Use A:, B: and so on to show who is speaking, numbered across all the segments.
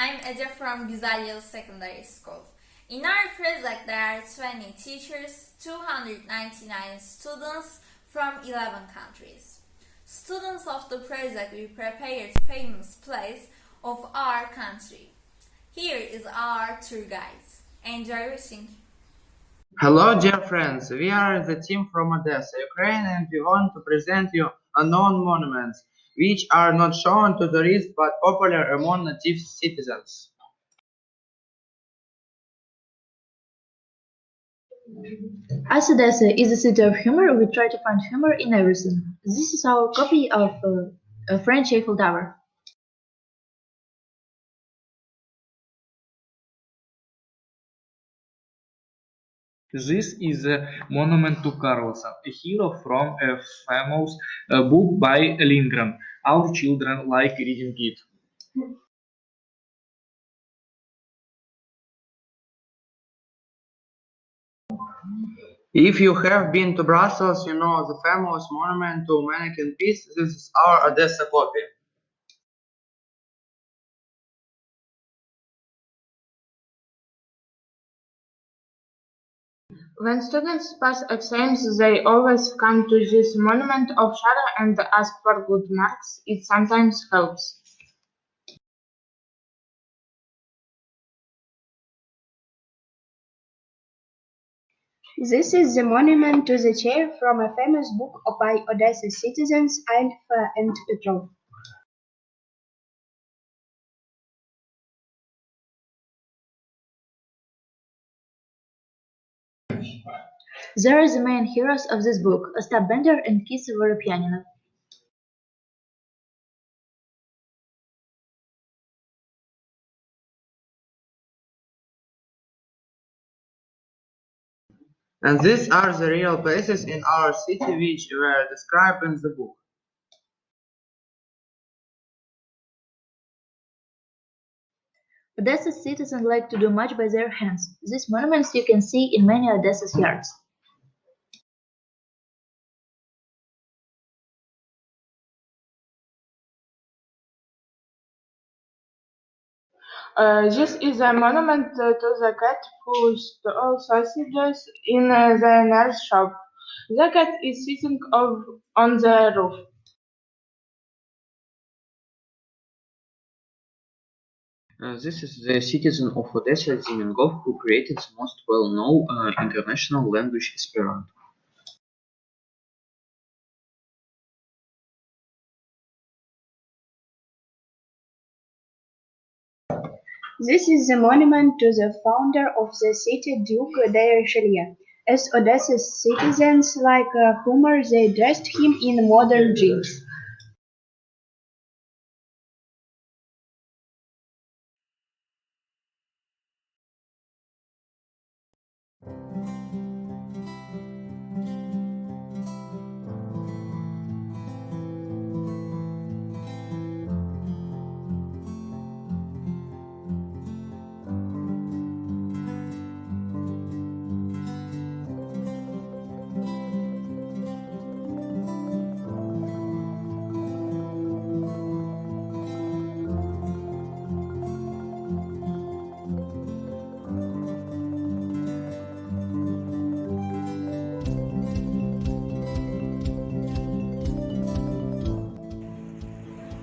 A: I'm Ece from Güzel Yalı Secondary School. In our project there are 20 teachers, 299 students from 11 countries. Students of the project we prepared famous place of our country. Here is our tour guide. Enjoy watching.
B: Hello, dear friends. We are the team from Odessa, Ukraine, and we want to present you unknown monuments, which are not shown to tourists but popular among native citizens.
C: As Odessa is a city of humor, we try to find humor in everything. This is our copy of a French Eiffel Tower.
D: This is a monument to Carlson, a hero from a famous book by Lindgren. Our children like reading it.
B: If you have been to Brussels, you know the famous monument to Mannequin Peace. This is our Odessa copy.
E: When students pass exams, they always come to this monument of shadow and ask for good marks. It sometimes helps.
F: This is the monument to the chair from a famous book by Odessa citizens Alpha and Petrov.
C: There are the main heroes of this book, Ostap Bender and Kisa Voropyaninov.
B: And these are the real places in our city which were described in the book.
C: Odessa citizens like to do much by their hands. These monuments you can see in many Odessa's yards.
E: This is a monument to the cat who stole sausages in the nurse shop. The cat is sitting on the roof.
B: This is the citizen of Odessa, Zimengov, who created the most well-known international language Esperanto.
F: This is the monument to the founder of the city, Duke de Richelieu. As Odessa's citizens like humor, they dressed him in modern jeans.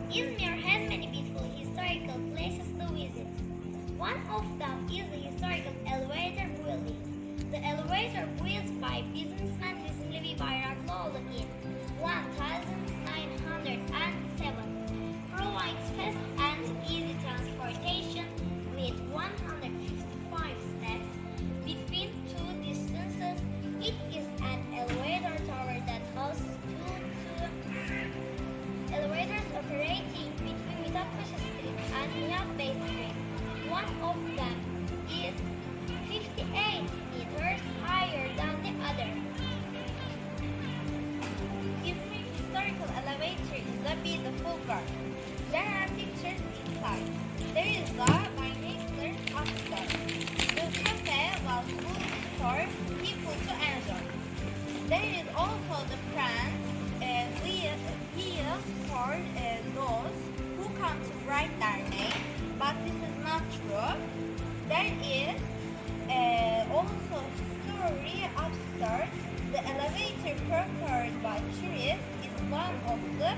G: Izmir has many beautiful historical places to visit. One of them is the historical elevator building. The elevator built by businessman Hüsnü Bayraklıoğlu in 1907 provides fast and easy transportation with 155 steps between two distances. It is an elevator tower that hosts two elevators operating between Mithatpaşa Street and Nihat Bey Street. One of them is 58 meters higher than the other. Izmir Historical Elevator is a beautiful garden. There are pictures inside. There is a binocular upstairs. The cafe was full for people to enjoy. There is also the France here for those who come to write their name, but this is not preferred by tourists is one of the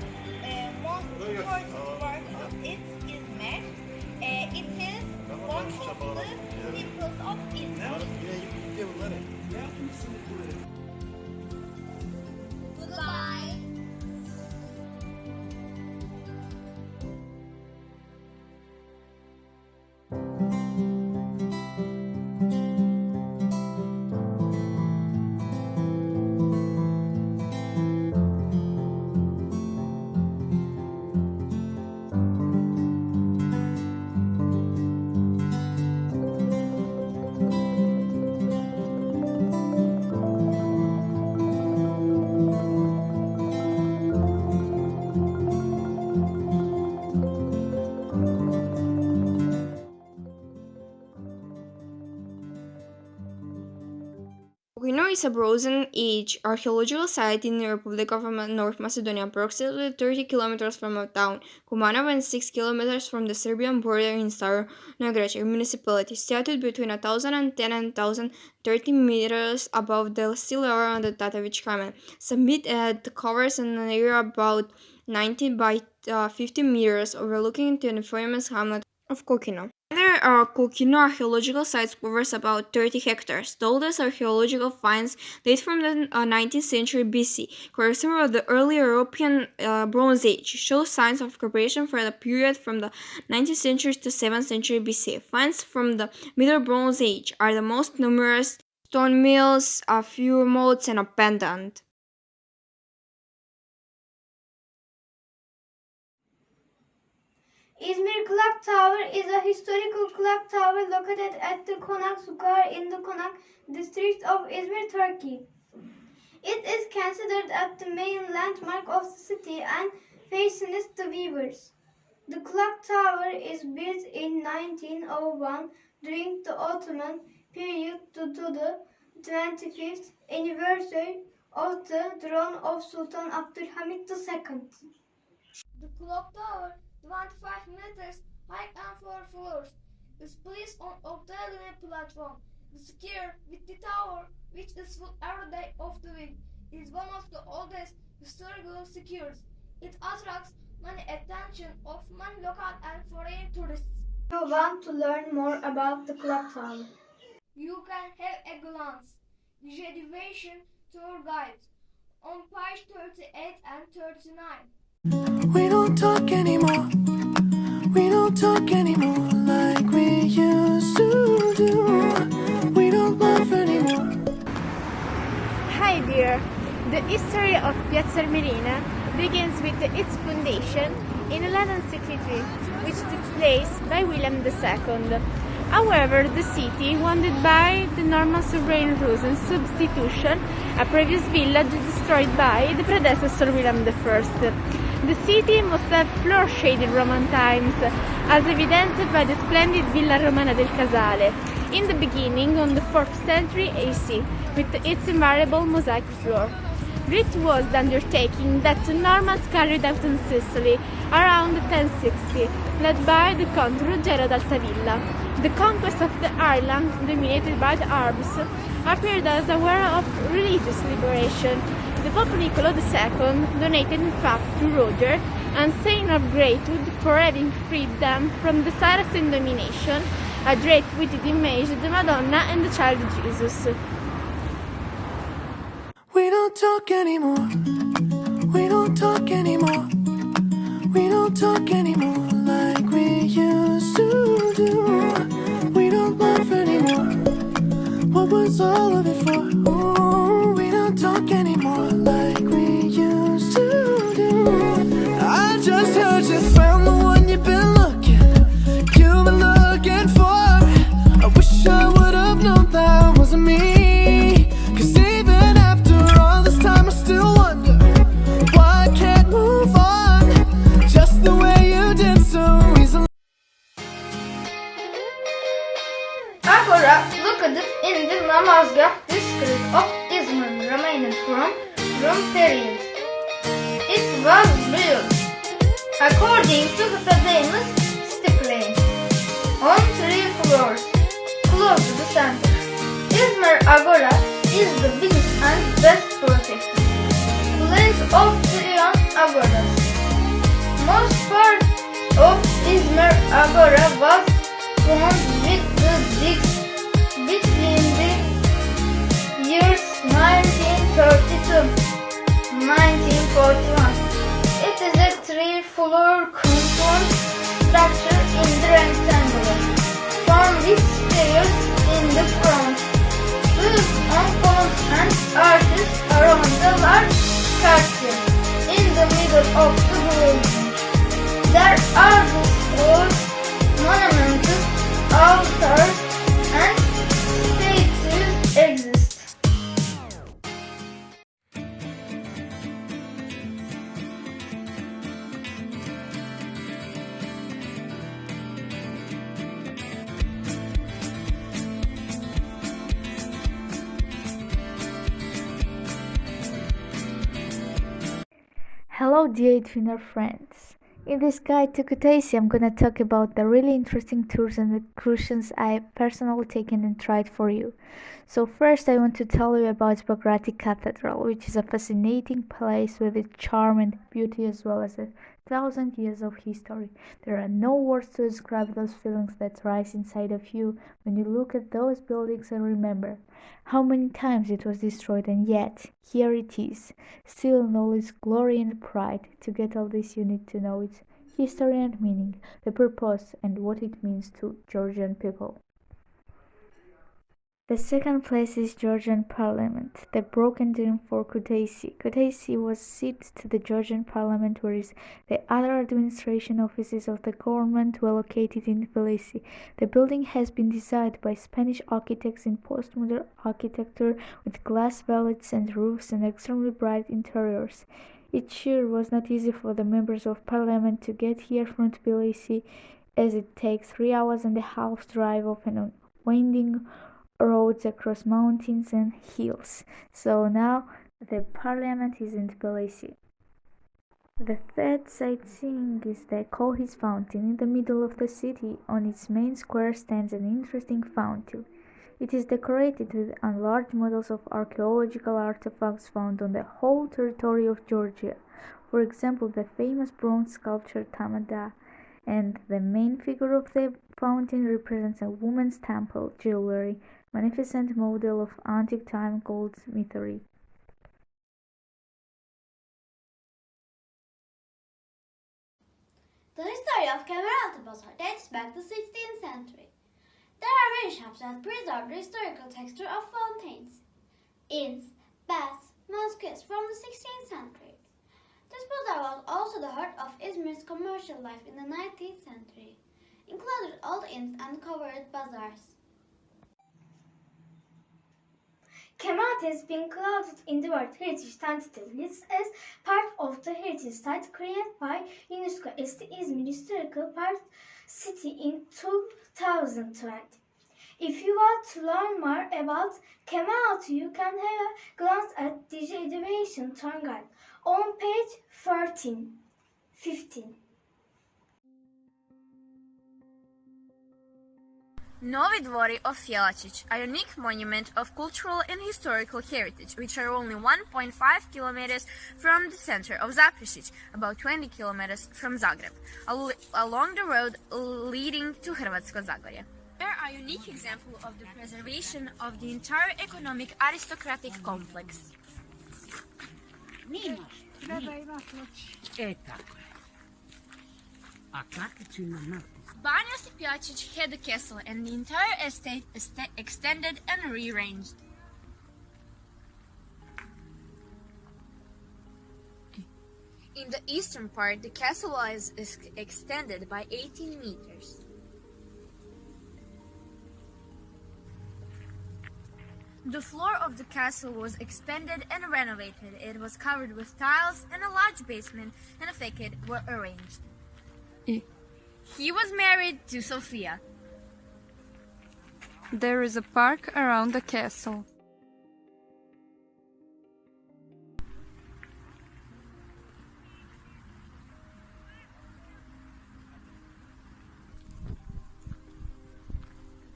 G: most important part of its Izmir. It is one of the symbols of Izmir. Goodbye.
H: Kokino is a Bronze Age archaeological site in the Republic of North Macedonia, approximately 30 kilometers from the town Kumanovo and 6 kilometers from the Serbian border in Starogradska municipality, situated between 1,010 and 1,030 meters above the sea level on the Tatović Kamen. Summit covers an area about 90 by 50 meters, overlooking the famous hamlet of Kokino. Other Kokino archaeological sites covers about 30 hectares. The oldest archaeological finds date from the 19th century BC, corresponding with the early European Bronze Age, show signs of occupation for the period from the 19th century to 7th century BC. Finds from the Middle Bronze Age are the most numerous: stone mills, a few moats, and a pendant.
I: Izmir Clock Tower is a historical clock tower located at the Konak Square in the Konak district of Izmir, Turkey. It is considered as the main landmark of the city and fascinates the viewers. The clock tower is built in 1901 during the Ottoman period due to the 25th anniversary of the throne of Sultan Abdülhamid II. The clock tower, 25 meters high and 4 floors, is placed on octagonal platform. The square with the tower, which is full every day of the week, is one of the oldest historical squares. It attracts many attention of many local and foreign tourists. If you want to learn more about the clock tower, you can have a glance. Reservation tour guides on page 38 and 39.
J: We don't talk anymore. We don't talk anymore like we used to do. We don't love anymore.
K: Hi dear. The history of Piazza Armerina begins with its foundation in 1163, which took place by William II. However, the city, wounded by the Norman sovereign rules and substitution, a previous village destroyed by the predecessor William I. The city must have flourished in Roman times, as evidenced by the splendid Villa Romana del Casale, in the beginning on the 4th century AC, with its invariable mosaic floor. Great was the undertaking that the Normans carried out in Sicily around 1060, led by the Count Ruggero d'Altavilla. The conquest of the island, dominated by the Arabs, appeared as a war of religious liberation. The Pope Niccolo II donated in fact to Roger, and saying of gratitude for having freed them from the Saracen domination, a draped with the image of the Madonna and the child Jesus.
J: We don't talk anymore. We don't talk anymore. We don't talk anymore like we used to do. We don't laugh anymore. What was all of it for? Ooh, we don't talk anymore like we used to do. I just heard you found the one you've been looking for. I wish I would have known that wasn't me. 'Cause even after all this time I still wonder why I can't move on just the way you did so easily.
I: Agora, located in the Namazgah district of Izmir, Romania from Rome period. It was built according to the famous stipulation on 3 floors, close to the center. Izmir Agora is the biggest and best protected of the Iran Agoras. Most part of Izmir Agora was formed with the digs between the years 1932 to 1941. It is a three-floor compound structure in the rectangular form with stairs in the front, built on columns and arches around the large courtyard in the middle of the building. There are the stores, monuments, altars, and statues exist.
L: Hello dear twinner friends. In this guide to Kutaisi, I'm gonna talk about the really interesting tours and excursions I personally taken and tried for you. So first I want to tell you about Baghrati Cathedral, which is a fascinating place with its charm and beauty as well as 1,000 years of history. There are no words to describe those feelings that rise inside of you when you look at those buildings and remember how many times it was destroyed, and yet here it is, still in all its glory and pride. To get all this you need to know its history and meaning, the purpose and what it means to Georgian people. The second place is Georgian Parliament, the broken dream for Kutaisi. Kutaisi was seat to the Georgian Parliament, whereas the other administration offices of the government were located in Tbilisi. The building has been designed by Spanish architects in postmodern architecture with glass vaults and roofs and extremely bright interiors. It sure was not easy for the members of parliament to get here from Tbilisi, as it takes 3 hours and a half drive often on winding roads across mountains and hills. So now the parliament is in Tbilisi. The third sightseeing is the Kolhis fountain. In the middle of the city, on its main square, stands an interesting fountain. It is decorated with enlarged models of archaeological artifacts found on the whole territory of Georgia. For example, the famous bronze sculpture Tamada, and the main figure of the fountain represents a woman's temple jewelry, magnificent model of antique time called Mithri.
M: The history of Kemeraltı Bazaar dates back to the 16th century. There are many shops that preserve the historical texture of fountains, inns, baths, mosques from the 16th century. This bazaar was also the heart of Izmir's commercial life in the 19th century, included old inns and covered bazaars.
I: Kemeraltı has been included in the World Heritage Tentative List as part of the heritage site created by UNESCO as the Izmir Historical Park City in 2020. If you want to learn more about Kemeraltı, you can have a glance at the Education Tour Guide on page 15.
A: Novi Dvori of Jelačić, a unique monument of cultural and historical heritage, which are only 1.5 kilometers from the center of Zaprešić, about 20 kilometers from Zagreb, along the road leading to Hrvatsko Zagorje. They are a unique example of the preservation of the entire economic aristocratic complex. Banja Stipiačić had the castle and the entire estate extended and rearranged. In the eastern part, the castle was extended by 18 meters. The floor of the castle was expanded and renovated. It was covered with tiles, and a large basement and a facade were arranged. He was married to Sophia.
N: There is a park around the castle.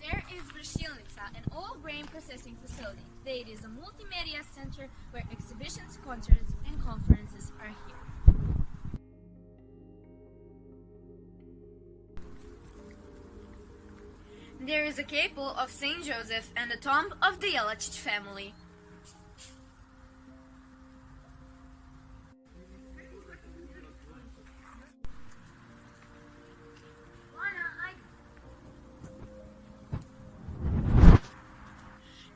A: There is Vršilnica, an old grain processing facility. Today it is a multimedia center where exhibitions, concerts, and conferences
H: There is a chapel of Saint Joseph and the tomb of the Jelačić family.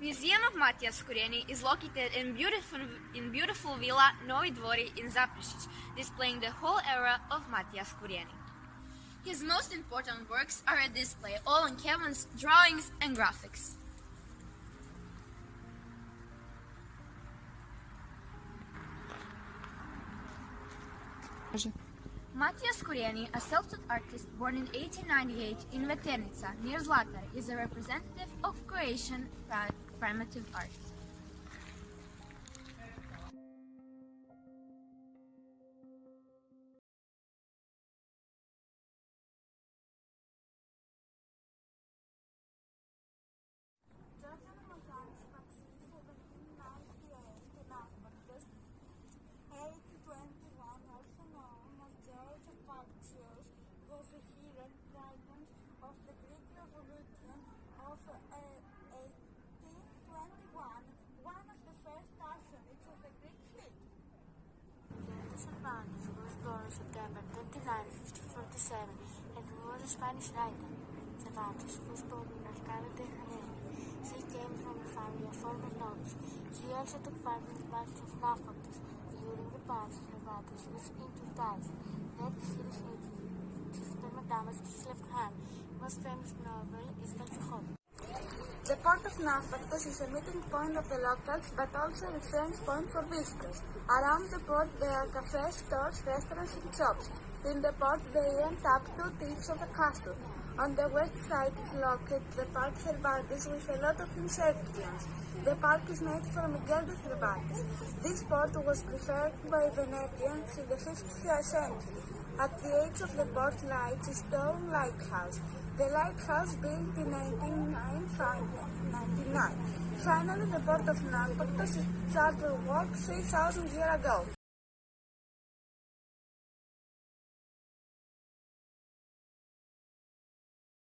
H: Museum of Matija Skureni is located in beautiful Villa Novi Dvori in Zaprešić, displaying the whole era of Matija Skureni. His most important works are a display all on canvas, drawings and graphics. Matija Skureni, a self-taught artist born in 1898 in Veternica, near Zlatar, is a representative of Croatian primitive art.
O: Was a hero triumph of the Greek Revolution of 1821, one of the first arsenals of the Greek fleet.
P: Cervantes was born September 29, 1547, and was a Spanish writer. Cervantes was born in Alcalá de Janeiro. He came from a family of former nobles. He also took part in the Battle of Nápoles. During the battle, Cervantes was injured twice. That serious injury. Damage to his left hand. Most famous novel is Don Quixote.
O: The port of Nápoles is a meeting point of the locals, but also a reference point for visitors. Around the port there are cafes, stores, restaurants and shops. In the port they rent up 2 tips of the castle. On the west side is located the Park Cervantes with a lot of insects. The park is named for Miguel de Cervantes. This port was preferred by Venetians in the 5th century. At the edge of the port lies a stone lighthouse. The lighthouse built in 1999. Finally, the port of Nápoles started work 3,000 years ago.